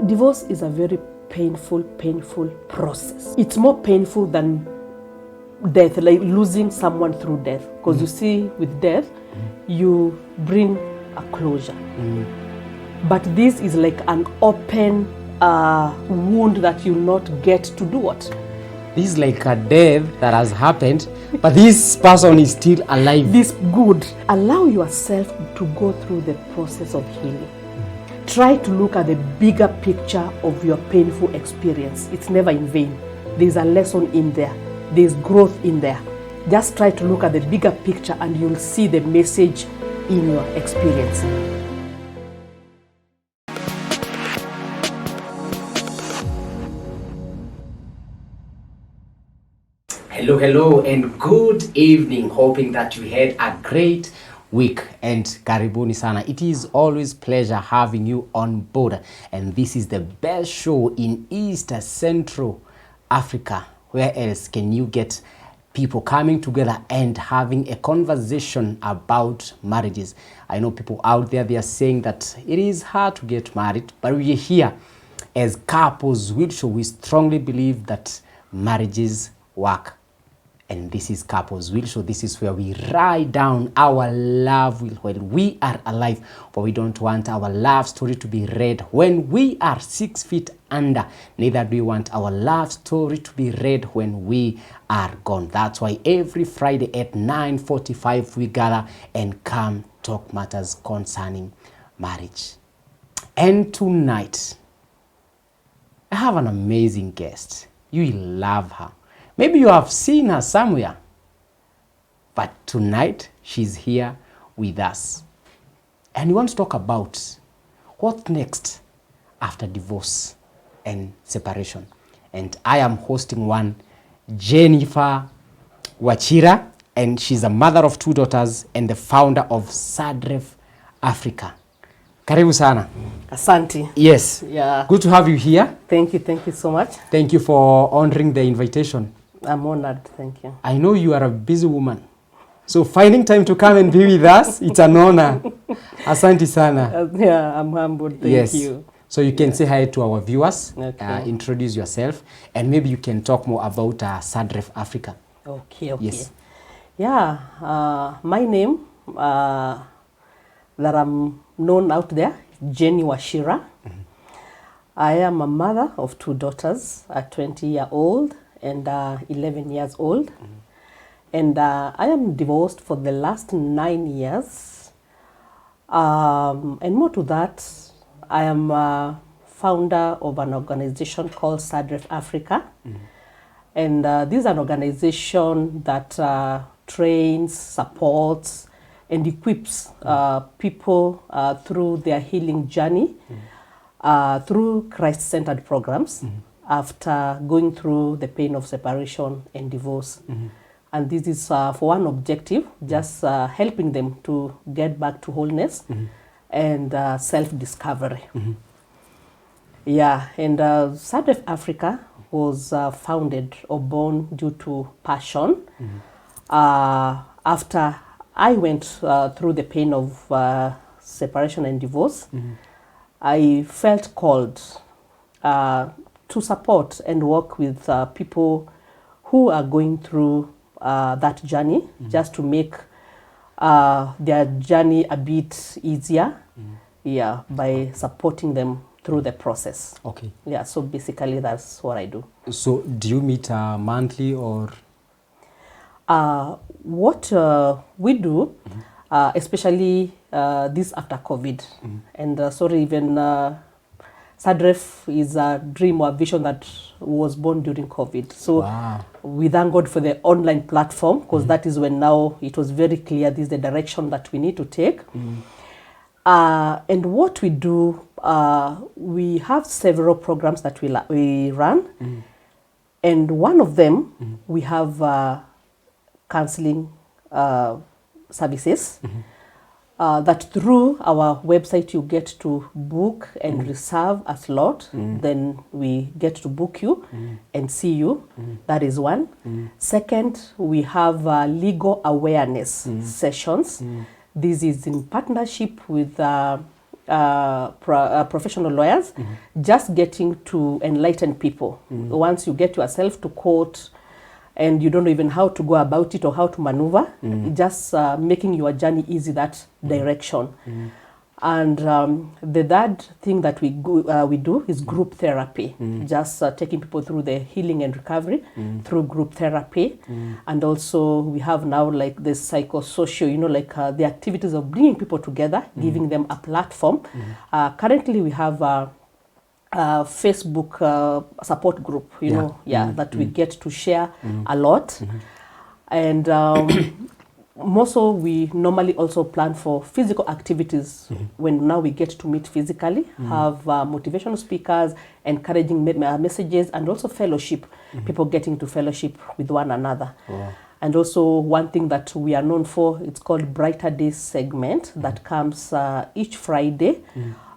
Divorce is a very painful process. It's more painful than death, like losing someone through death. Because you see, with death, you bring a closure. But this is like an open wound that you'll not get to do what? This is like a death that has happened, but this person is still alive. This good. Allow yourself to go through the process of healing. Try to look at the bigger picture of your painful experience. It's never in vain. There's a lesson in there. There's growth in there. Just try to look at the bigger picture and you'll see the message in your experience. Hello and good evening. Hoping that you had a great week and karibuni sana. It is always pleasure having you on board, and this is the best show in East Central Africa. Where else can you get people coming together and having a conversation about marriages? I know people out there, they are saying that it is hard to get married, but we are here as Couples Will Show. We strongly believe that marriages work. And this is Couples Will Show. This is where we write down our love will when we are alive. But we don't want our love story to be read when we are 6 feet under. Neither do we want our love story to be read when we are gone. That's why every Friday at 9:45 we gather and come talk matters concerning marriage. And tonight, I have an amazing guest. You will love her. Maybe you have seen her somewhere, but tonight she's here with us. And we want to talk about what next after divorce and separation. And I am hosting one, Jennifer Wachira, and she's a mother of 2 daughters and the founder of Sadref Africa. Karibu sana. Asante. Yes. Yeah. Good to have you here. Thank you so much. Thank you for honoring the invitation. I'm honored, thank you. I know you are a busy woman, so finding time to come and be with us, it's an honor. Asante sana. Yeah, I'm humbled, thank you. So you can say hi to our viewers, Okay. Introduce yourself, and maybe you can talk more about Sadref Africa. Okay. Yes. Yeah, my name that I'm known out there, Jenny Wachira. I am a mother of 2 daughters, a 20-year-old and 11 years old. And I am divorced for the last 9 years. And more to that, I am a founder of an organization called Sadref Africa. And this is an organization that trains, supports, and equips people through their healing journey through Christ-centered programs after going through the pain of separation and divorce. And this is for one objective, just helping them to get back to wholeness and self-discovery. Yeah, and Sadref Africa was founded or born due to passion. After I went through the pain of separation and divorce, I felt called to support and work with people who are going through that journey, just to make their journey a bit easier, yeah, by supporting them through the process. Okay. Yeah, so basically that's what I do. So do you meet monthly or? What we do, especially this after COVID, and sorry, even Sadref is a dream or a vision that was born during COVID. So Wow. we thank God for the online platform, because that is when now it was very clear this is the direction that we need to take. And what we do, we have several programs that we run. And one of them, we have counseling services. That through our website you get to book and reserve a slot. Then we get to book you and see you. That is one. Second, we have legal awareness sessions. This is in partnership with professional lawyers, just getting to enlighten people. Once you get yourself to court and you don't know even how to go about it or how to maneuver, just making your journey easy that direction. And the third thing that we do is group therapy, just taking people through the healing and recovery through group therapy. And also we have now like the psychosocial, you know, like the activities of bringing people together, giving them a platform. Currently we have a Facebook support group, you know, that we get to share a lot. And more so, we normally also plan for physical activities when now we get to meet physically, have motivational speakers, encouraging messages, and also fellowship, people getting to fellowship with one another. And also one thing that we are known for, it's called Brighter Days segment that comes each Friday,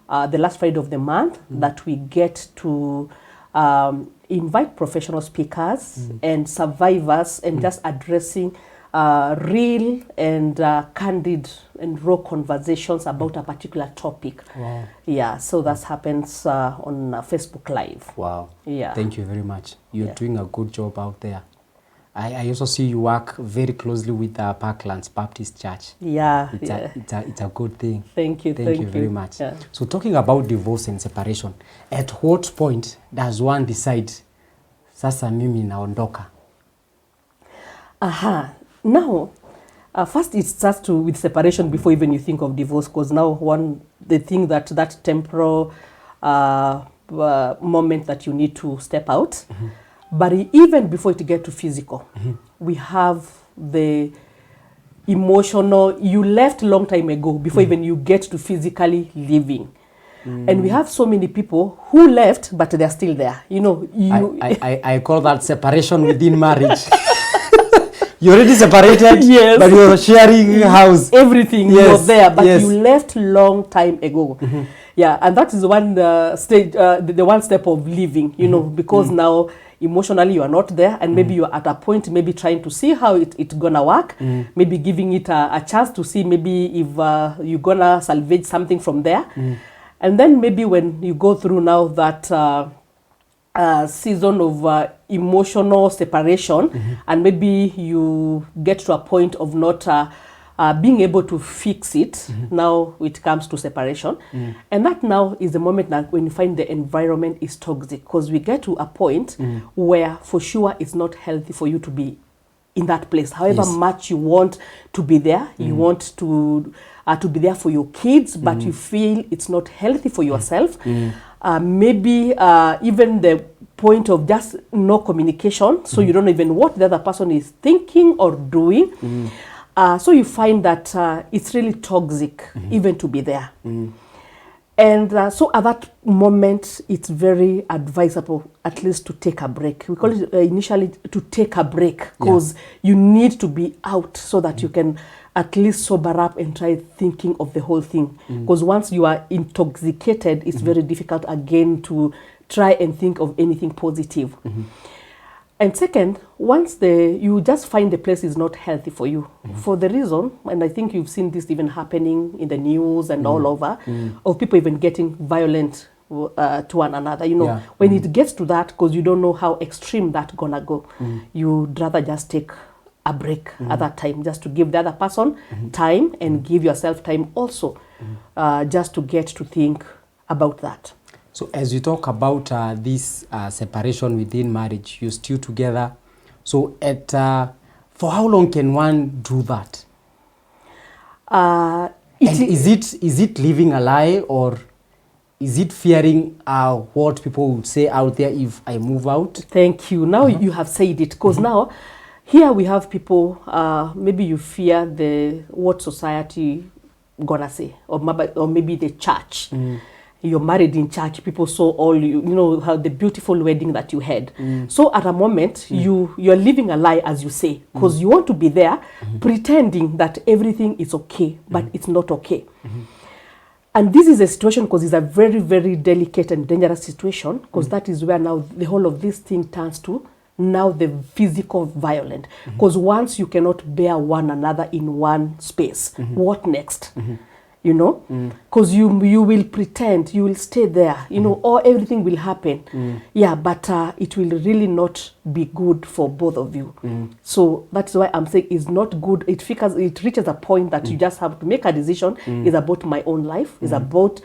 the last Friday of the month, that we get to invite professional speakers and survivors and just addressing real and candid and raw conversations about a particular topic. Yeah, so that happens on Facebook Live. Wow. Yeah. Thank you very much. You're doing a good job out there. I also see you work very closely with Parklands Baptist Church. Yeah. It's a good thing. Thank you. Thank you very much. Yeah. So talking about divorce and separation, at what point does one decide, sasa mimi naondoka? Now, first it starts with separation before even you think of divorce, because now the thing that temporal moment that you need to step out. But even before it gets to physical, we have the emotional, you left long time ago before even you get to physically living. And we have so many people who left, but they're still there. You know, I call that separation within marriage. You're already separated, yes, but you're sharing house. Everything, yes, you're there, but yes, you left long time ago. Yeah, and that is one stage, the one step of living, you know, because now emotionally you are not there, and maybe you're at a point, maybe trying to see how it's gonna work, maybe giving it a chance to see maybe if you're gonna salvage something from there. And then maybe when you go through now that season of emotional separation, and maybe you get to a point of not being able to fix it, now it comes to separation. And that now is the moment that when you find the environment is toxic, because we get to a point where for sure it's not healthy for you to be in that place. However much you want to be there, you want to be there for your kids, but you feel it's not healthy for yourself. Maybe even the point of just no communication, so you don't even know what the other person is thinking or doing. So you find that it's really toxic even to be there. And so at that moment, it's very advisable at least to take a break. We call it initially to take a break, because you need to be out so that you can at least sober up and try thinking of the whole thing. Because once you are intoxicated, it's very difficult again to try and think of anything positive. And second, once you just find the place is not healthy for you, for the reason, and I think you've seen this even happening in the news and all over, of people even getting violent to one another. You know, when it gets to that, because you don't know how extreme that's gonna go, you'd rather just take a break at that time, just to give the other person time and give yourself time also, just to get to think about that. So as you talk about this separation within marriage, you're still together. So for how long can one do that? Is it living a lie, or is it fearing what people would say out there if I move out? Thank you. Now you have said it, because now here we have people, maybe you fear what society gonna say, or maybe the church. You're married in church, people saw all you know, how the beautiful wedding that you had. So at a moment, you're living a lie, as you say, because you want to be there pretending that everything is okay, but it's not okay. And this is a situation, because it's a very, very delicate and dangerous situation, because that is where now the whole of this thing turns to now the physical violence. Because once you cannot bear one another in one space, what next? you know, because you will pretend, you will stay there, you know, or everything will happen. Yeah, but it will really not be good for both of you. So that's why I'm saying it's not good. It reaches a point that you just have to make a decision. It's about my own life. It's about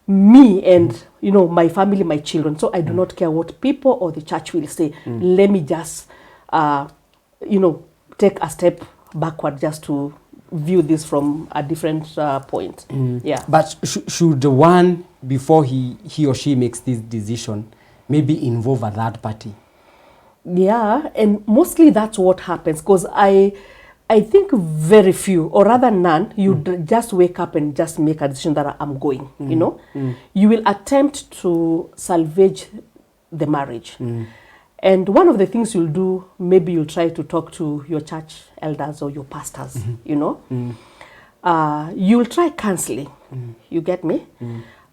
me and, you know, my family, my children. So I do not care what people or the church will say. Let me just, you know, take a step backward just to view this from a different point. Yeah. But should the one, before he or she makes this decision, maybe involve a third party? Yeah, and mostly that's what happens, because I think very few, or rather none, you just wake up and just make a decision that I'm going, you know. You will attempt to salvage the marriage. And one of the things you'll do, maybe you'll try to talk to your church elders or your pastors, you know. You'll try counseling, you get me?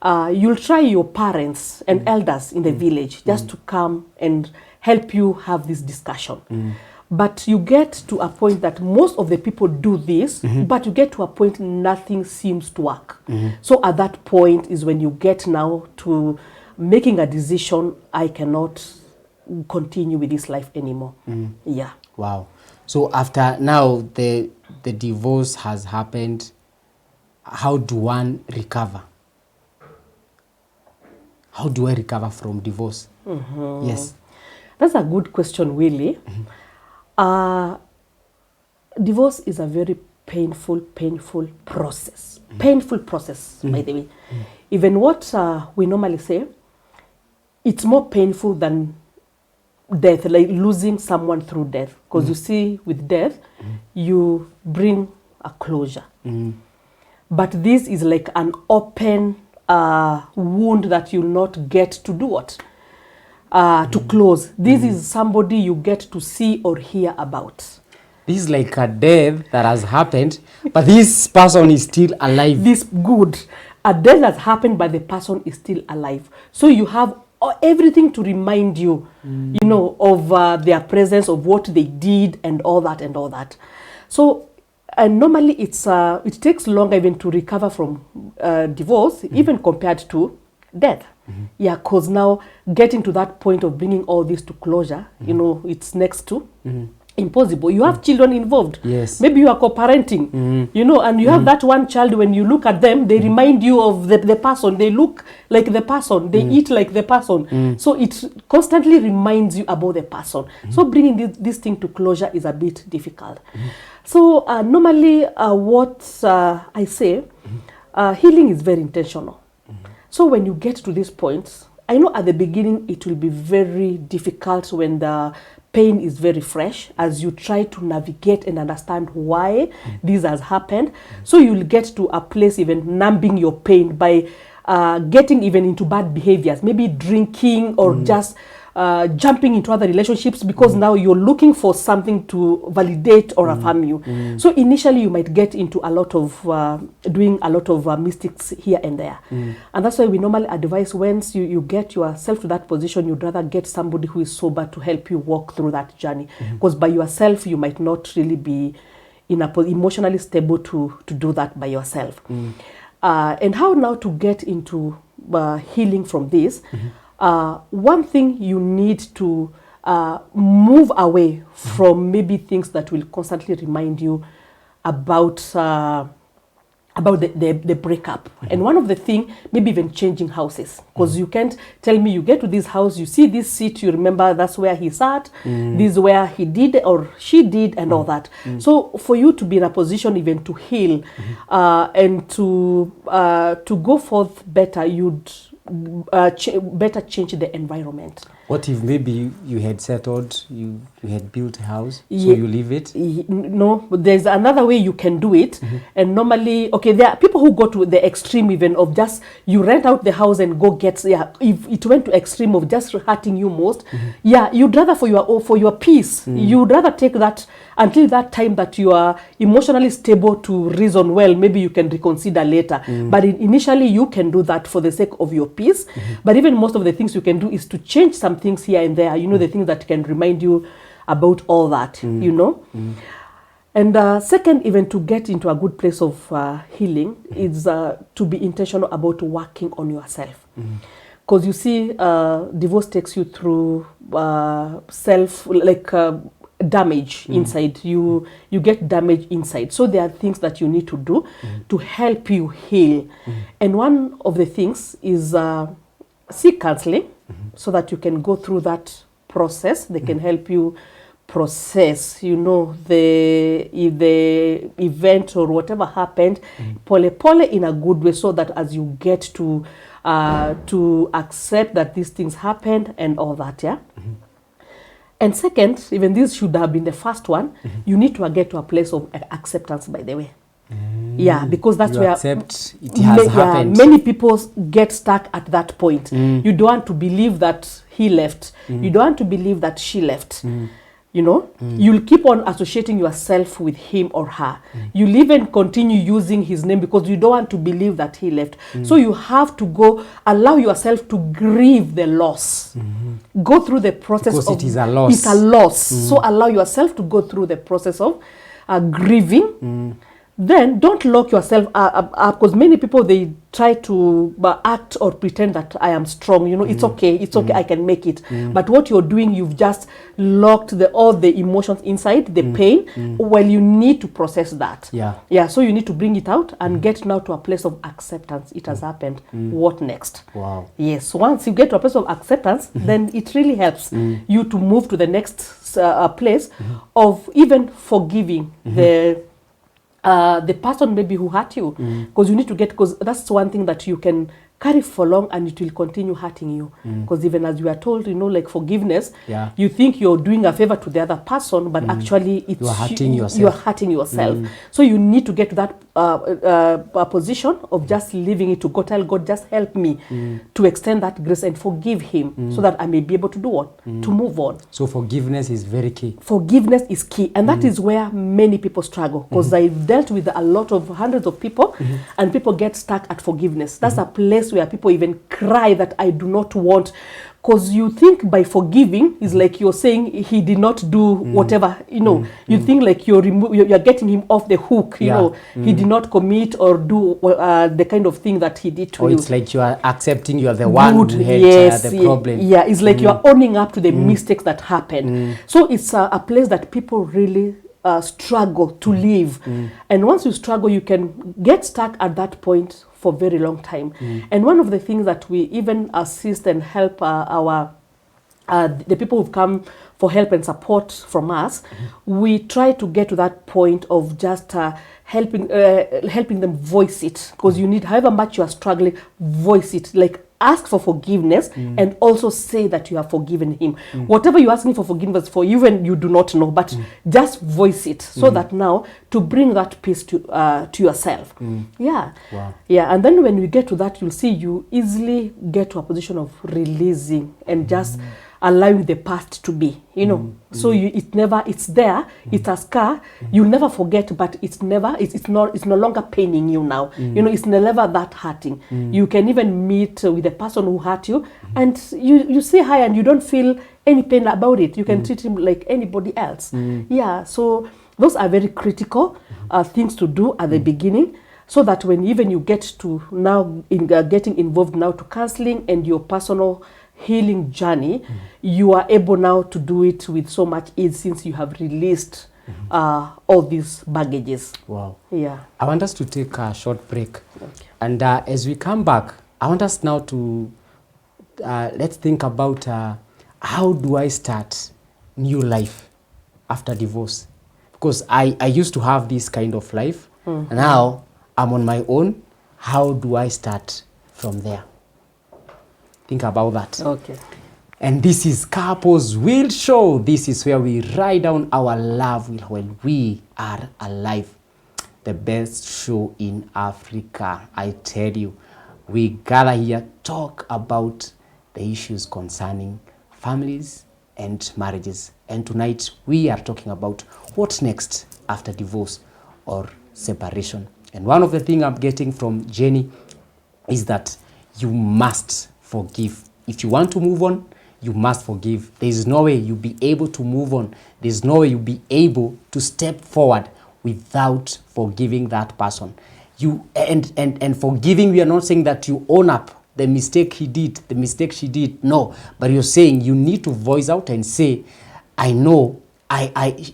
You'll try your parents and elders in the village just to come and help you have this discussion. But you get to a point that most of the people do this, but you get to a point nothing seems to work. So at that point is when you get now to making a decision, I cannot continue with this life anymore. Yeah. Wow. So after now the divorce has happened, how do one recover? How do I recover from divorce? Yes. That's a good question, really. Divorce is a very painful process. Painful process, by the way. Even what we normally say, it's more painful than death, like losing someone through death. Because you see, with death, you bring a closure. But this is like an open wound that you'll not get to do what? To close. This is somebody you get to see or hear about. This is like a death that has happened, but this person is still alive. This good. A death has happened, but the person is still alive. So you have everything to remind you, you know, of their presence, of what they did and all that and all that. So normally it takes longer even to recover from divorce, even compared to death. Yeah, because now getting to that point of bringing all this to closure, you know, it's next to impossible. You have children involved. Yes. Maybe you are co-parenting, you know, and you have that one child, when you look at them, they remind you of the person. They look like the person. They eat like the person. So it constantly reminds you about the person. So bringing this thing to closure is a bit difficult. So normally what I say, healing is very intentional. So when you get to this point, I know at the beginning it will be very difficult when the pain is very fresh, as you try to navigate and understand why this has happened. So you'll get to a place even numbing your pain by getting even into bad behaviors, maybe drinking or just jumping into other relationships, because now you're looking for something to validate or affirm you. So initially you might get into a lot of doing a lot of mistakes here and there. And that's why we normally advise, once you get yourself to that position, you'd rather get somebody who is sober to help you walk through that journey. Because by yourself, you might not really be in a emotionally stable to do that by yourself. And how now to get into healing from this? One thing, you need to move away from maybe things that will constantly remind you about the breakup. And one of the things, maybe even changing houses, because you can't tell me you get to this house, you see this seat, you remember that's where he sat, this is where he did or she did, and all that. So for you to be in a position even to heal and to go forth better, you'd better change the environment. What if maybe you had settled, you had built a house, so you leave it? No, there's another way you can do it. And normally, okay, there are people who go to the extreme even of just, you rent out the house and go get, if it went to extreme of just hurting you most, you'd rather for your peace, you'd rather take that until that time that you are emotionally stable to reason well, maybe you can reconsider later. But initially you can do that for the sake of your peace. But even most of the things you can do is to change some things here and there, you know, the things that can remind you about all that, you know. And second, even to get into a good place of healing is to be intentional about working on yourself. Because you see, divorce takes you through damage inside. You get damage inside. So there are things that you need to do to help you heal. And one of the things is seek counseling so that you can go through that process. They can help you process, you know, the event or whatever happened, pole in a good way, so that as you get to accept that these things happened and all that, yeah. And second, even this should have been the first one, you need to get to a place of acceptance, by the way. Yeah, because that's you where accept it has happened. Many people get stuck at that point. You don't want to believe that he left. You don't want to believe that she left. You know, you'll keep on associating yourself with him or her. You'll even continue using his name because you don't want to believe that he left. So you have to allow yourself to grieve the loss. Go through the process because of it is a loss. It's a loss. So allow yourself to go through the process of grieving. Then don't lock yourself up, because many people, they try to act or pretend that I am strong. You know, it's okay, I can make it. But what you're doing, you've just locked all the emotions inside, the pain. Well, you need to process that. Yeah. So you need to bring it out and get now to a place of acceptance. It has happened. What next? Wow. Yes. Once you get to a place of acceptance, then it really helps you to move to the next place of even forgiving the person maybe who hurt you, because you need to because that's one thing that you can carry for long and it will continue hurting you, because even as you are told, you know, like forgiveness, you think you're doing a favor to the other person, but actually it's you're hurting yourself. You're hurting yourself. So you need to get to that position of just leaving it to God. Tell God, just help me to extend that grace and forgive him, so that I may be able to do what? To move on. So forgiveness is very key. Forgiveness is key, and that is where many people struggle, because I've dealt with a lot of hundreds of people, and people get stuck at forgiveness. That's a place where people even cry that I do not want, because you think by forgiving is like you're saying he did not do whatever, you know. You think like you're getting him off the hook, you know. He did not commit or do the kind of thing that he did to you. It's like you are accepting you are the one who had the problem. Yeah, it's like you are owning up to the mistakes that happened. So it's a place that people really struggle to live. And once you struggle, you can get stuck at that point for a very long time. And one of the things that we even assist and help the people who've come for help and support from us, we try to get to that point of just helping them voice it, because you need, however much you are struggling, voice it. Like, ask for forgiveness and also say that you have forgiven him. Whatever you're asking for forgiveness for, even you do not know, but just voice it, so that now to bring that peace to yourself. Yeah. Wow. Yeah. And then when we get to that, you'll see you easily get to a position of releasing and just allowing the past to be, you know. So it's there, it's a scar, you'll never forget, but it's no longer paining you now. You know, it's never that hurting. You can even meet with the person who hurt you, and you say hi and you don't feel any pain about it. You can treat him like anybody else. Yeah, so those are very critical things to do at the beginning, so that when even you get to now getting involved now to counseling and your personal healing journey, you are able now to do it with so much ease, since you have released all these baggages. Wow. Yeah. I want us to take a short break. Okay. And as we come back, I want us now to let's think about how do I start new life after divorce? Because I used to have this kind of life. Now I'm on my own. How do I start from there? Think about that. Okay. And this is Couples Will Show. This is where we write down our love when we are alive. The best show in Africa. I tell you, we gather here, talk about the issues concerning families and marriages. And tonight we are talking about what's next after divorce or separation. And one of the things I'm getting from Jenny is that you must forgive. If you want to move on, you must forgive. There is no way you'll be able to move on. There's no way you'll be able to step forward without forgiving that person. You and forgiving, we are not saying that you own up the mistake he did, the mistake she did. No, but you're saying you need to voice out and say, I know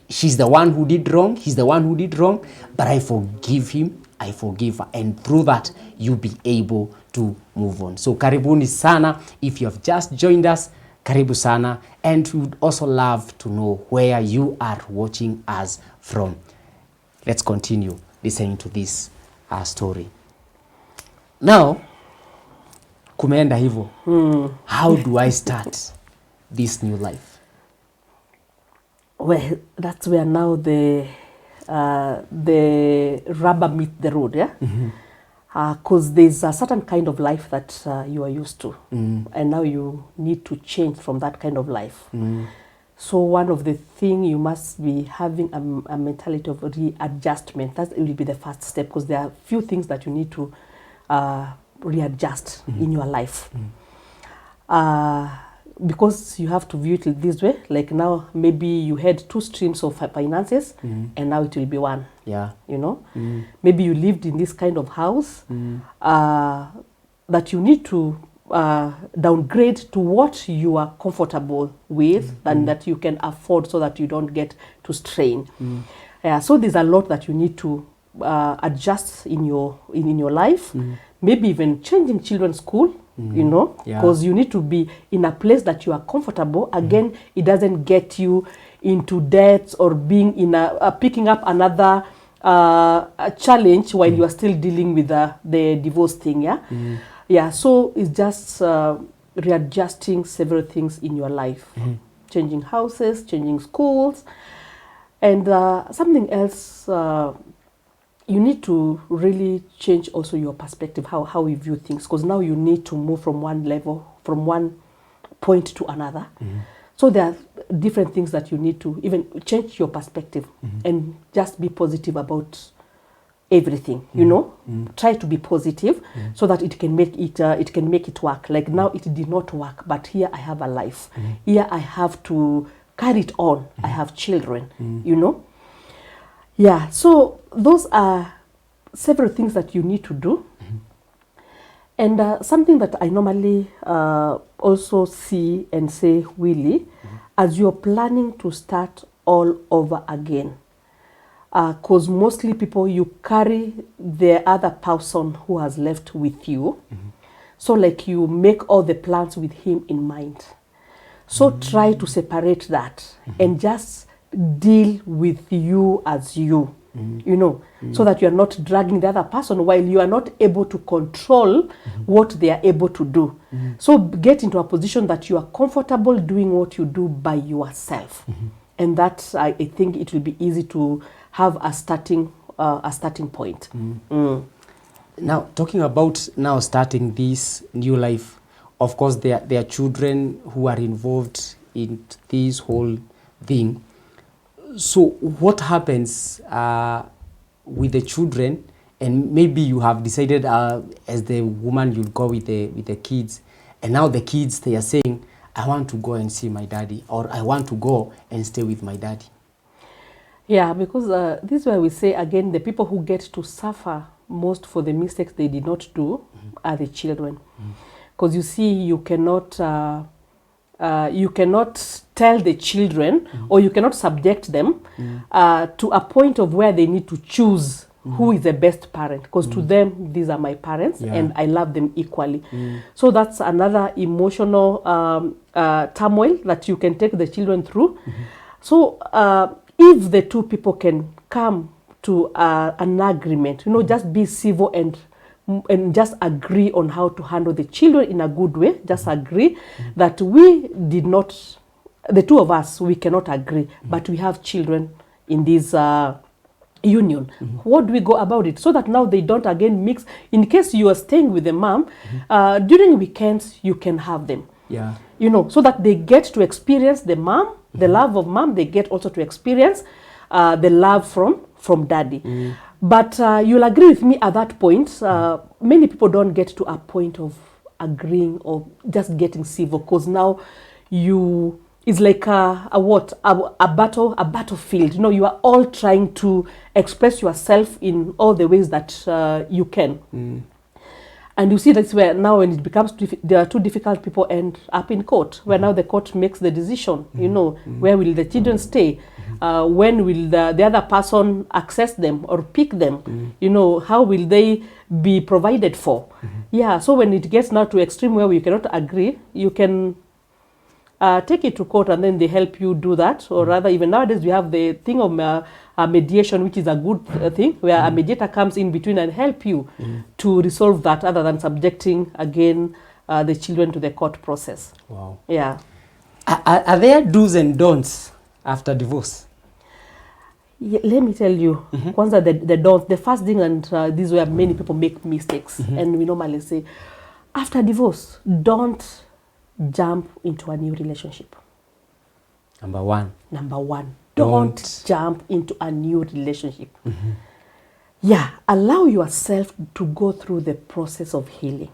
she's the one who did wrong, he's the one who did wrong, but I forgive him, I forgive her, and through that you'll be able to move on. So karibuni sana. If you have just joined us, karibu sana, and we would also love to know where you are watching us from. Let's continue listening to this story. Now, kumeenda hivyo. How do I start this new life? Well, that's where now the rubber meets the road, yeah? Because there's a certain kind of life that you are used to, and now you need to change from that kind of life. So one of the things, you must be having a mentality of readjustment. That will be the first step, because there are few things that you need to readjust in your life. Because you have to view it this way, like now maybe you had 2 streams of finances, and now it will be 1. Yeah. You know, maybe you lived in this kind of house that you need to downgrade to what you are comfortable with and that you can afford, so that you don't get to strain. So there's a lot that you need to adjust in your life. Maybe even changing children's school, you know, because you need to be in a place that you are comfortable. Again, it doesn't get you into debts or being in picking up another challenge while you are still dealing with the divorce thing. Yeah, so it's just readjusting several things in your life. Changing houses, changing schools, and something else, you need to really change also your perspective, how you view things, because now you need to move from one level, from one point to another. So there are different things that you need to even change your perspective and just be positive about everything, you know. Try to be positive so that it can make it work. Like now it did not work, but here I have a life. Here I have to carry it on. I have children, you know. Yeah, so those are several things that you need to do. And something that I normally also see and say, Willie, as you're planning to start all over again, because mostly people, you carry the other person who has left with you. So like you make all the plans with him in mind. So try to separate that and just deal with you as you, you know, so that you are not dragging the other person while you are not able to control what they are able to do. So get into a position that you are comfortable doing what you do by yourself. And that, I think it will be easy to have a starting point. Now, talking about now starting this new life, of course, there are children who are involved in this whole thing. So what happens with the children, and maybe you have decided as the woman you'll go with the kids, and now the kids, they are saying, I want to go and see my daddy, or I want to go and stay with my daddy. Yeah, because this is where we say again, the people who get to suffer most for the mistakes they did not do are the children. Because you see, you cannot tell the children or you cannot subject them to a point of where they need to choose who is the best parent, because to them, these are my parents and I love them equally. So that's another emotional turmoil that you can take the children through. So if the two people can come to an agreement, you know, just be civil and just agree on how to handle the children in a good way. Just agree that we did not, the two of us, we cannot agree, but we have children in this union. What do we go about it? So that now they don't again mix. In case you are staying with the mom, during weekends, you can have them. Yeah. You know, so that they get to experience the mom, the love of mom, they get also to experience the love from daddy. But you'll agree with me at that point, many people don't get to a point of agreeing or just getting civil, because now you is like a battlefield. You know, you are all trying to express yourself in all the ways that you can. And you see that's where now when it becomes there are too difficult, people end up in court, where now the court makes the decision, you know, where will the children stay? When will the other person access them or pick them? You know, how will they be provided for? Yeah, so when it gets now to extreme where we cannot agree, you can take it to court and then they help you do that. Or rather, even nowadays we have the thing of mediation, which is a good thing, where a mediator comes in between and help you to resolve that, other than subjecting again the children to the court process. Wow. Yeah. Are there do's and don'ts after divorce? Yeah, let me tell you, kwanza the don'ts. The first thing, and this is where many people make mistakes, and we normally say, after divorce, don't jump into a new relationship. Number one. Don't jump into a new relationship. Yeah, allow yourself to go through the process of healing.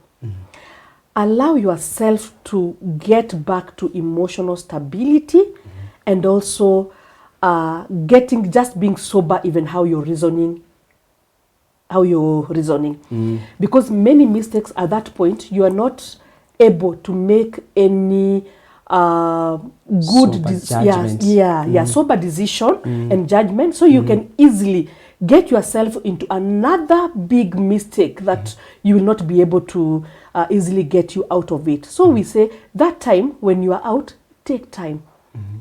Allow yourself to get back to emotional stability, and also just being sober, even how you're reasoning. Because many mistakes at that point, you are not able to make any good sober decision and judgment, so you can easily get yourself into another big mistake that you will not be able to easily get you out of it. So we say that time when you are out, take time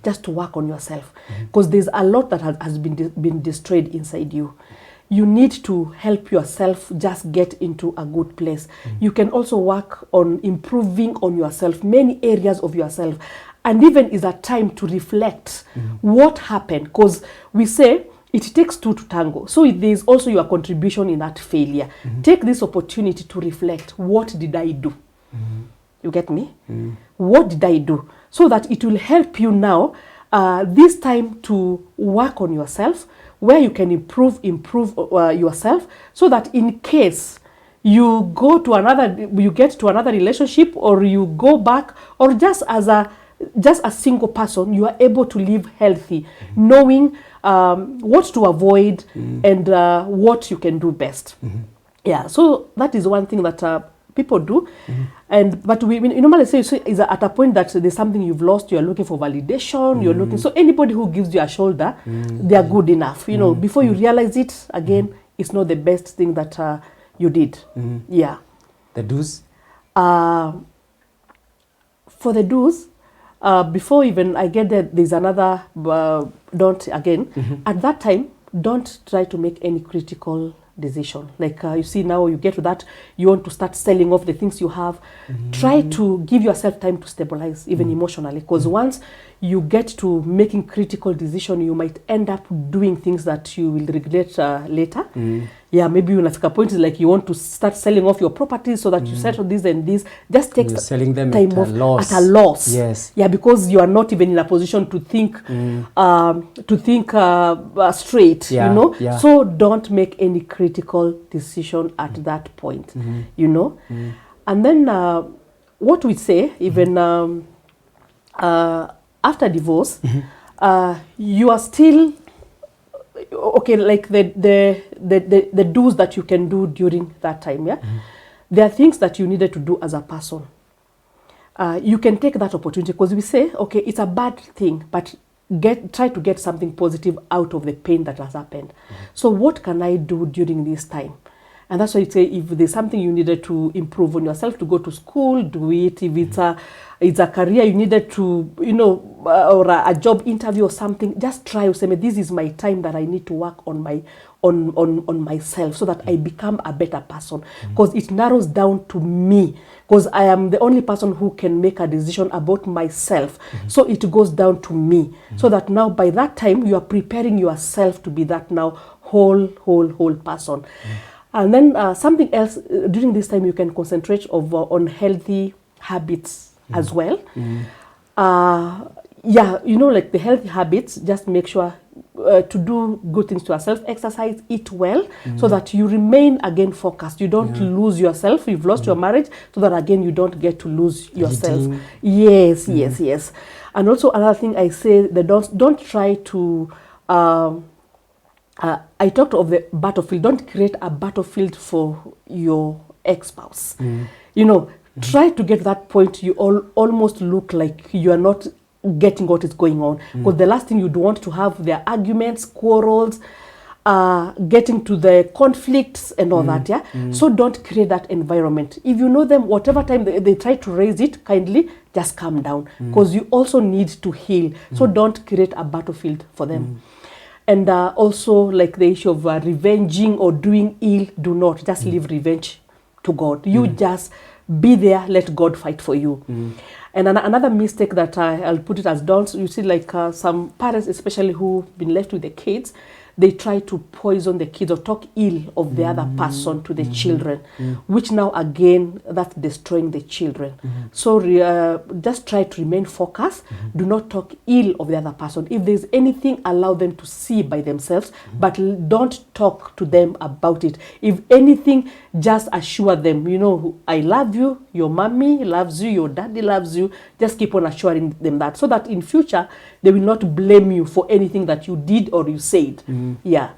just to work on yourself, because there's a lot that has been destroyed inside you. You need to help yourself just get into a good place. You can also work on improving on yourself, many areas of yourself. And even is a time to reflect what happened. Because we say it takes two to tango. So there's also your contribution in that failure. Take this opportunity to reflect. What did I do? You get me? What did I do? So that it will help you now, this time, to work on yourself, where you can improve yourself, so that in case you get to another relationship, or you go back, or just as a single person, you are able to live healthy, knowing what to avoid and what you can do best. Yeah, so that is one thing that people do. But we normally say is at a point that there's something you've lost, you're looking for validation, you're looking, so anybody who gives you a shoulder, they are good enough. You know, before you realize it, again, it's not the best thing that you did. Yeah. The do's? For the do's, before even I get there, there's another don't again. At that time, don't try to make any critical decision. Like you see now, you get to that, you want to start selling off the things you have. Try to give yourself time to stabilize, even emotionally, because once you get to making critical decision, you might end up doing things that you will regret later. Yeah, maybe when a point is like you want to start selling off your properties so that you settle this and this. Just take selling them time at a loss. Yes. Yeah, because you are not even in a position to think straight. Yeah. You know. Yeah. So don't make any critical decision at that point. You know. And then what we say, even after divorce, you are still okay. Like the do's that you can do during that time. Yeah, there are things that you needed to do as a person. You can take that opportunity, because we say, okay, it's a bad thing, but try to get something positive out of the pain that has happened. So what can I do during this time? And that's why you say, if there's something you needed to improve on yourself, to go to school, do it. If it's a career you needed to, you know, or a job interview or something, just try to say, this is my time that I need to work on myself, so that I become a better person. Because it narrows down to me, because I am the only person who can make a decision about myself. So it goes down to me, so that now by that time you are preparing yourself to be that now whole person. And then something else during this time, you can concentrate on healthy habits as well. Yeah, you know, like the healthy habits, just make sure to do good things to yourself, exercise, eat well, so that you remain again focused. You don't lose yourself. You've lost your marriage, so that again you don't get to lose yourself. Yes. And also another thing I say, that don't try to, I talked of the battlefield. Don't create a battlefield for your ex-spouse. You know, try to get to that point you almost look like you are not getting what is going on. Because the last thing you'd want to have their arguments, quarrels, getting to the conflicts and all that, yeah? So don't create that environment. If you know them, whatever time they try to raise it, kindly just calm down. Because you also need to heal. So don't create a battlefield for them. And also, like the issue of revenging or doing ill, do not. Just leave revenge to God. You just be there, let God fight for you. And another mistake that I'll put it as don't, you see, like some parents, especially who've been left with the kids, they try to poison the kids or talk ill of the other person to the children, which now again, that's destroying the children. So just try to remain focused. Do not talk ill of the other person. If there's anything, allow them to see by themselves, but don't talk to them about it. If anything, just assure them, you know, I love you, your mommy loves you, your daddy loves you. Just keep on assuring them that, so that in future, they will not blame you for anything that you did or you said. Yeah.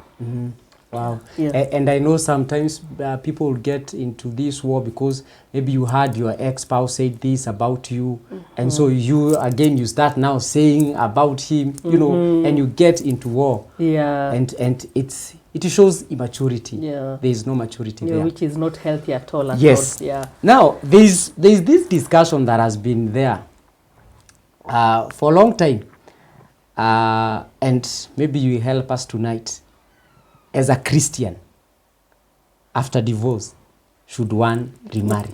Wow. Yeah. And I know sometimes people get into this war because maybe you heard your ex-spouse said this about you, and so you start now saying about him, you know, and you get into war. Yeah. And it shows immaturity. Yeah. There is no maturity there. Which is not healthy at all. Yes. Yeah. Now there's this discussion that has been there for a long time, and maybe you help us tonight. As a Christian, after divorce, should one remarry?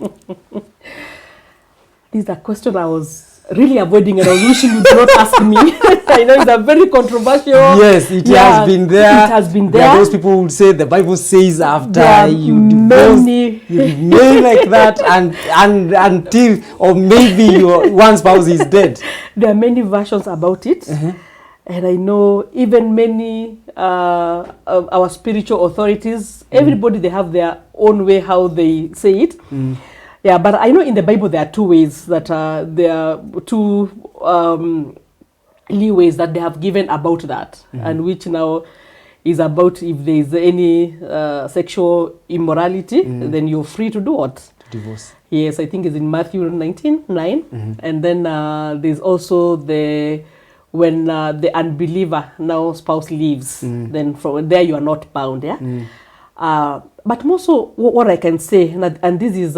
This is a question I was really avoiding, and I was wishing you did not ask me. I know it's a very controversial. Yes, it has been there. It has been There there. are those people who would say the Bible says after you divorce, you remain like that and until, or maybe your one spouse is dead. There are many versions about it. And I know even many our spiritual authorities, everybody, they have their own way how they say it. Yeah, but I know in the Bible there are two ways that there are two leeways that they have given about that, and which now is about if there is any sexual immorality, then you're free to do what? Divorce. Yes, I think it's in Matthew 19:9, and then there's also when the unbeliever now spouse leaves, then from there you are not bound. Yeah. But more so, what I can say, and this is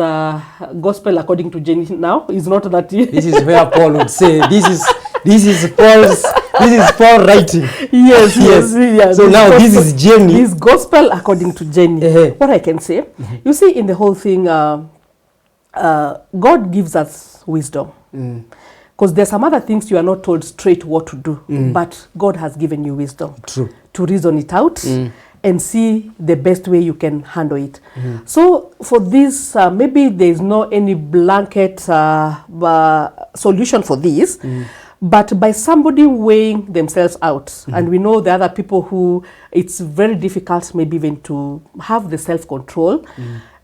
gospel according to Jenny now, is not that. This is where Paul would say, this is Paul writing. Yes, yes. So now gospel, this is Jenny. This gospel according to Jenny. What I can say, you see, in the whole thing, God gives us wisdom. Because there's some other things you are not told straight what to do, but God has given you wisdom. True. To reason it out and see the best way you can handle it. So for this, maybe there's no any blanket solution for this, but by somebody weighing themselves out, and we know the other people who it's very difficult maybe even to have the self-control,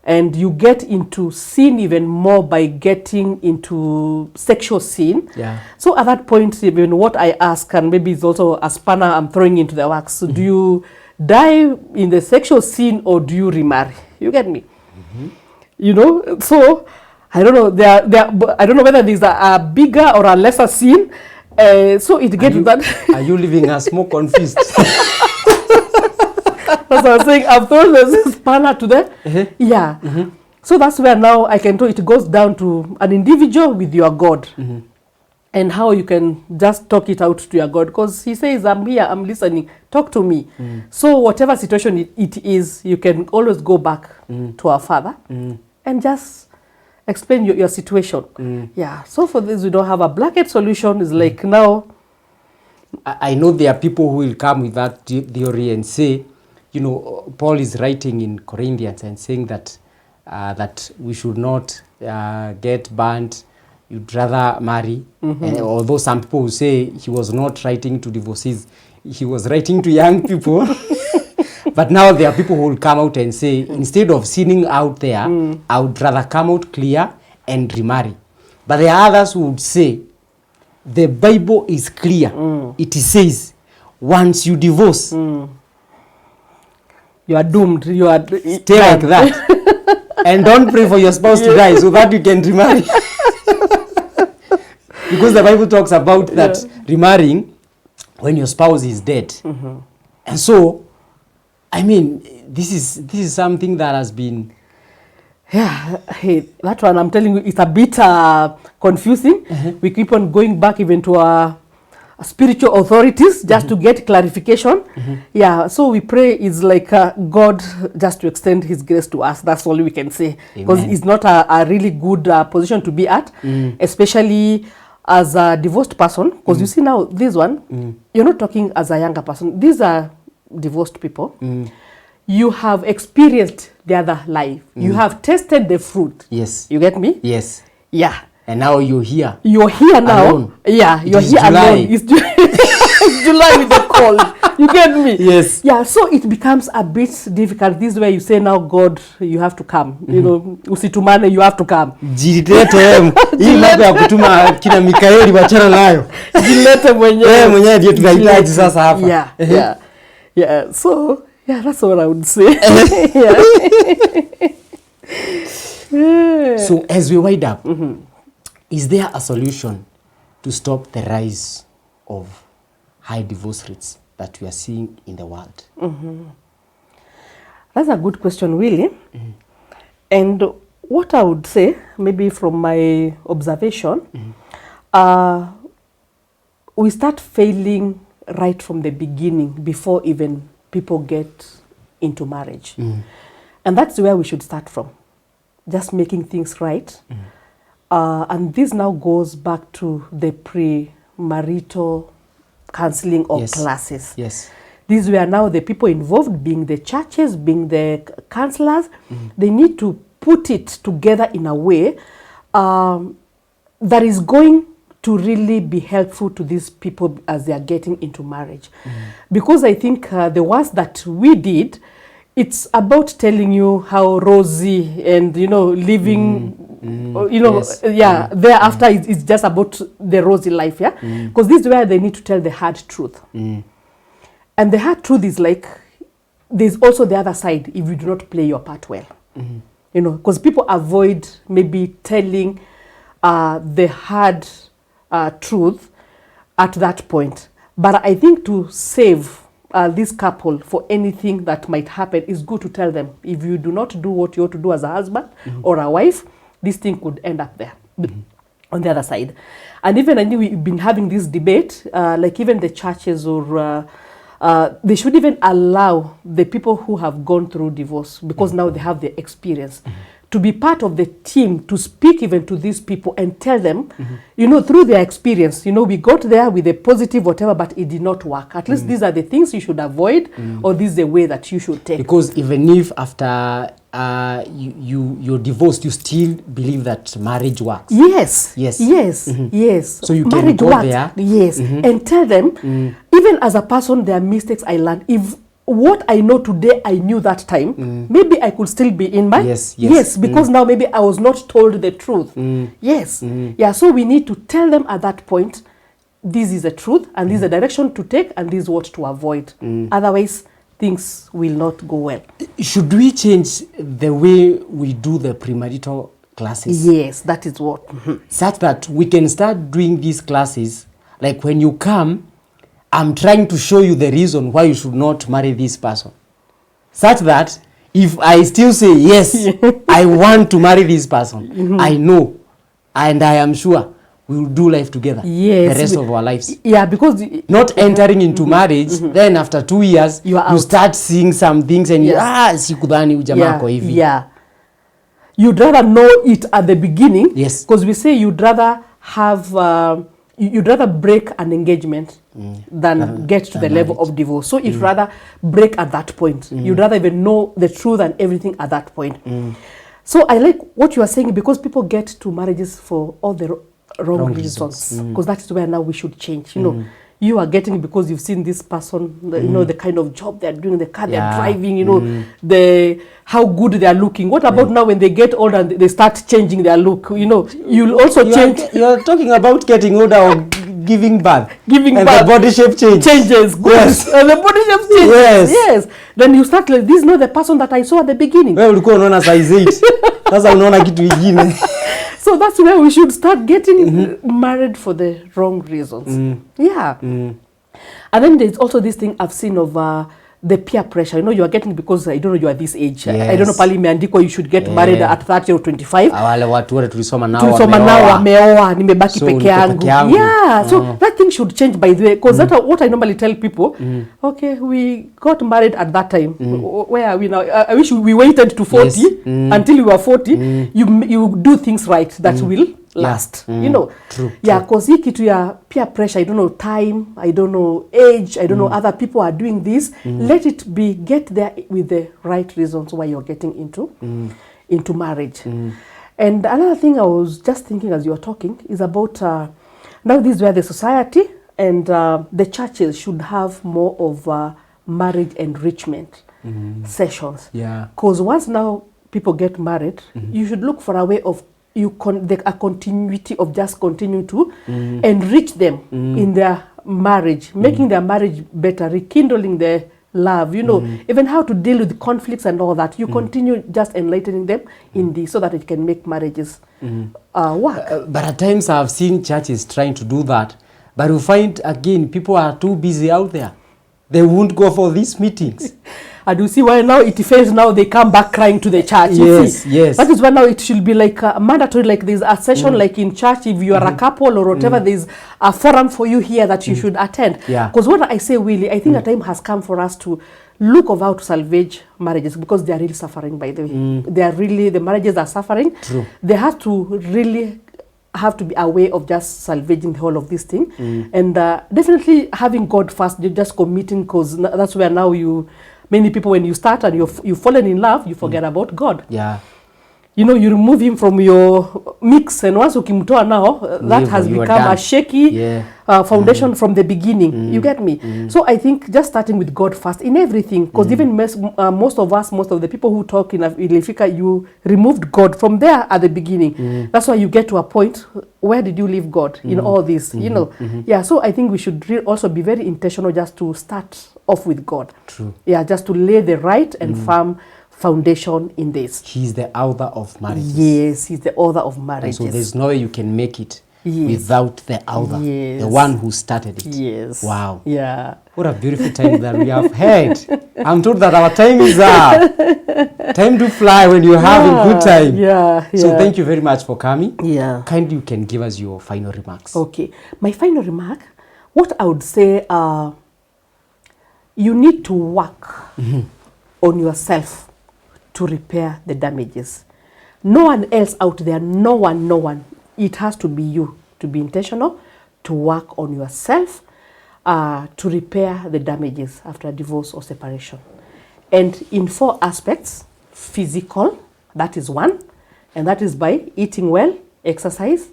and you get into sin even more by getting into sexual sin. Yeah. So at that point, even what I ask, and maybe it's also a spanner I'm throwing into the works, so do you die in the sexual sin or do you remarry? You get me? You know, so I don't know. I don't know whether there's a bigger or a lesser sin. So it gets that. Are you leaving us more confused? That's what I was saying. I've thrown the spanner to that. Yeah. So that's where now I can tell it goes down to an individual with your God. And how you can just talk it out to your God. Because he says, I'm here, I'm listening, talk to me. So whatever situation it is, you can always go back to our Father and just explain your situation. Yeah. So for this, we don't have a blanket solution. It's like now. I know there are people who will come with that theory and say, you know, Paul is writing in Corinthians and saying that that we should not get burnt. You'd rather marry. And although some people will say he was not writing to divorcees, he was writing to young people. But now there are people who will come out and say, instead of sinning out there, I would rather come out clear and remarry. But there are others who would say the Bible is clear. It says, once you divorce, you are doomed. You are stay like that. And don't pray for your spouse to die so that you can remarry. Because the Bible talks about that remarrying when your spouse is dead. And so, I mean, this is something that has been... Yeah, hey, that one I'm telling you, it's a bit confusing. We keep on going back even to our spiritual authorities just to get clarification. Yeah, so we pray it's like God just to extend his grace to us. That's all we can say. Because it's not a really good position to be at, especially as a divorced person. Because you see now, this one, you're not talking as a younger person. These are divorced people. You have experienced the other life. You have tasted the fruit. Yes. You get me? Yes. Yeah. And now you're here. You're here now. Alone. Yeah, you're here July. alone. It's July with the cold. You get me? Yes. Yeah, so it becomes a bit difficult. This is where you say, now God, you have to come. You know, usitumane, you have to come. Jilete hii mambo ya kutuma kina Mikaeli wachana nayo. Jilete mwenyewe. Mwenyewe ndio tunahitaji sasa hapa. Yeah, yeah. Yeah, so yeah, that's what I would say. So as we wind up, is there a solution to stop the rise of high divorce rates that we are seeing in the world? That's a good question, really. And what I would say, maybe from my observation, we start failing right from the beginning before even people get into marriage. And that's where we should start from, just making things right. And this now goes back to the premarital counseling or classes. Yes. These were now the people involved, being the churches, being the counselors. They need to put it together in a way that is going to really be helpful to these people as they are getting into marriage. Because I think the ones that we did, it's about telling you how rosy and, you know, living, you know, thereafter it's just about the rosy life, yeah? Because this is where they need to tell the hard truth. And the hard truth is like, there's also the other side if you do not play your part well. You know, because people avoid maybe telling the hard truth at that point. But I think to save this couple for anything that might happen, it's good to tell them, if you do not do what you ought to do as a husband or a wife, this thing could end up there on the other side. And even I know we've been having this debate, like even the churches or they should even allow the people who have gone through divorce, because now they have the experience, to be part of the team, to speak even to these people and tell them, you know, through their experience, you know, we got there with a positive whatever, but it did not work. At least these are the things you should avoid, or this is the way that you should take. Because even if after you're divorced, you still believe that marriage works. Yes. Yes. Yes. Yes. So you marriage can go works. there. Yes. And tell them, even as a person, there are mistakes I learned. If what I know today, I knew that time, maybe I could still be in my... Yes, because now maybe I was not told the truth. Yes. Yeah, so we need to tell them at that point, this is the truth, and this is the direction to take, and this is what to avoid. Otherwise, things will not go well. Should we change the way we do the premarital classes? Yes, that is what. Such that we can start doing these classes, like when you come, I'm trying to show you the reason why you should not marry this person. Such that if I still say, yes, I want to marry this person, I know, and I am sure we will do life together the rest of our lives. Yeah, because... Not entering into marriage, then after 2 years, you start seeing some things and sikudhani ujamaa kwa hivi. Yeah. You'd rather know it at the beginning. Yes. Because we say you'd rather have... you'd rather break an engagement than get to the level of divorce. So you'd rather break at that point. You'd rather even know the truth and everything at that point. So I like what you are saying, because people get to marriages for all the wrong reasons. Because that's where now we should change. You know, you are getting it because you've seen this person, you know, the kind of job they're doing, the car they're driving, you know, how good they are looking. What about now when they get older and they start changing their look? You know, you'll also change. You're talking about getting older or giving birth. Giving and birth. the body shape Changes. Good. Yes. And the body shape changes. Yes. Yes. Then you start like, this is not the person that I saw at the beginning. Wewe ulikuwa unaona size 8. Sasa unaona kitu kingine. So that's where we should start getting married for the wrong reasons. Yeah. And then there's also this thing I've seen of the peer pressure. You know, you are getting, because I don't know, you are this age. Yes. I don't know, pali imeandikwa you should get married at 30 or 25. Wale watu wale tulisoma nao wameoa, nimebaki peke yangu. yangu. Yeah, so that thing should change, by the way, because that's what I normally tell people. Okay, we got married at that time. Where are we now? I wish we waited to 40 until we were 40. You do things right that will last. You know. True. Yeah, because hii kitu ya peer pressure, I don't know time, I don't know age, I don't know other people are doing this. Let it be, get there with the right reasons why you're getting into marriage. And another thing I was just thinking as you were talking is about now this is where the society and the churches should have more of marriage enrichment sessions. Yeah. Because once now people get married, you should look for a way of a continuity of just continue to enrich them in their marriage, making their marriage better, rekindling their love, you know, even how to deal with conflicts and all that. You continue just enlightening them in this so that it can make marriages work. But at times I've seen churches trying to do that, but you find again people are too busy out there. They won't go for these meetings. And you see why now it fails, now they come back crying to the church. Yes, yes. That is why now it should be like mandatory, like there's a session like in church, if you are a couple or whatever, there's a forum for you here that you should attend. Yeah. Because what I say, Willie, I think a time has come for us to look of how to salvage marriages, because they are really suffering, by the way. They are really, the marriages are suffering. True. They have to really have to be aware of just salvaging the whole of this thing. And definitely having God first, you're just committing, because that's where now many people, when you start and you've fallen in love, you forget about God. Yeah. You know, you remove him from your mix, and once ukimtoa now, that has become a shaky foundation from the beginning. You get me? So I think just starting with God first in everything, because even most of the people who talk in Ilifika, you removed God from there at the beginning. That's why you get to a point, where did you leave God in all this? You know? Yeah, so I think we should also be very intentional just to start off with God. True. Yeah, just to lay the right and firm foundation in this. He's the author of marriages. Yes, he's the author of marriages. And so there's no way you can make it without the author, the one who started it. Yes. Wow. Yeah. What a beautiful time that we have had. I'm told that our time is up. Time to fly when you're having good time. Yeah. So thank you very much for coming. Yeah. Kindly you can give us your final remarks. Okay. My final remark, what I would say, you need to work on yourself to repair the damages. No one else out there, no one. It has to be you, to be intentional, to work on yourself, to repair the damages after divorce or separation. And in 4 aspects: physical, that is one, and that is by eating well, exercise.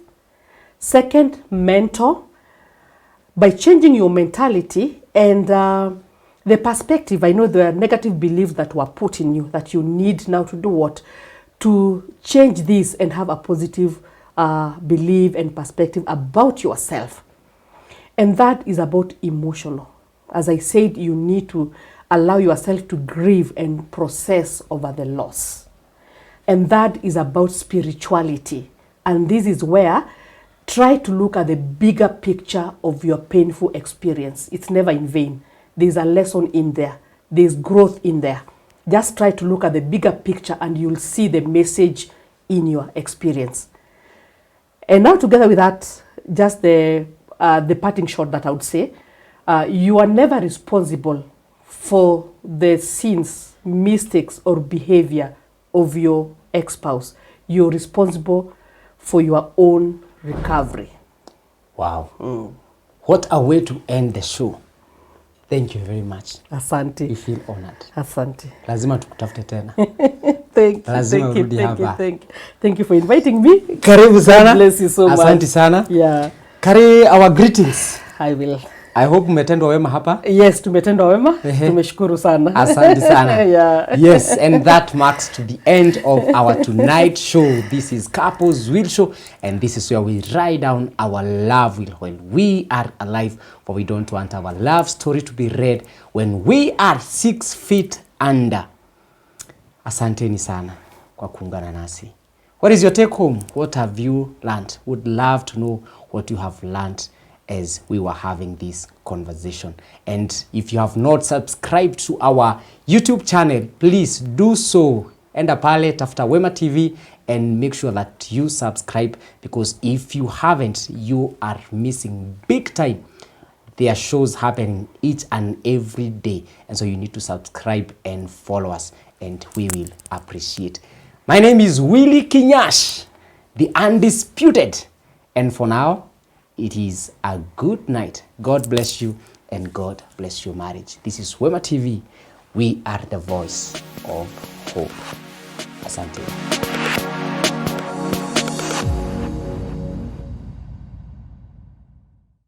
Second, mental, by changing your mentality and the perspective. I know there are negative beliefs that were put in you that you need now to do what? To change this and have a positive belief and perspective about yourself. And that is about emotional. As I said, you need to allow yourself to grieve and process over the loss. And that is about spirituality. And this is where try to look at the bigger picture of your painful experience. It's never in vain. There's a lesson in there. There's growth in there. Just try to look at the bigger picture and you'll see the message in your experience. And now together with that, just the parting shot that I would say, you are never responsible for the sins, mistakes, or behavior of your ex-spouse. You're responsible for your own recovery. Wow. What a way to end the show. Thank you very much. Asante. We feel honored. Asante. Lazima tukutafute tena. Thank you for inviting me. Karibu sana. God bless you so much. Asante sana. Yeah. Carry our greetings. I will. I hope umetendwa wema hapa. Yes, tumetendwa wema. Tumeshukuru sana. Asante sana. Yeah. Yes, and that marks to the end of our tonight show. This is Couples Wheel Show, and this is where we write down our love wheel while we are alive, for we don't want our love story to be read when we are 6 feet under. Asanteni sana kwa kuungana nasi. What is your take home? What have you learned? Would love to know what you have learned as we were having this conversation. And if you have not subscribed to our YouTube channel, please do so. Enda pale, tafuta Wema TV, and make sure that you subscribe, because if you haven't, you are missing big time. There are shows happening each and every day, and so you need to subscribe and follow us, and we will appreciate. My name is Willie Kinyash, the undisputed, and for now, it is a good night. God bless you, and God bless your marriage. This is Wema TV. We are the voice of hope. Asante.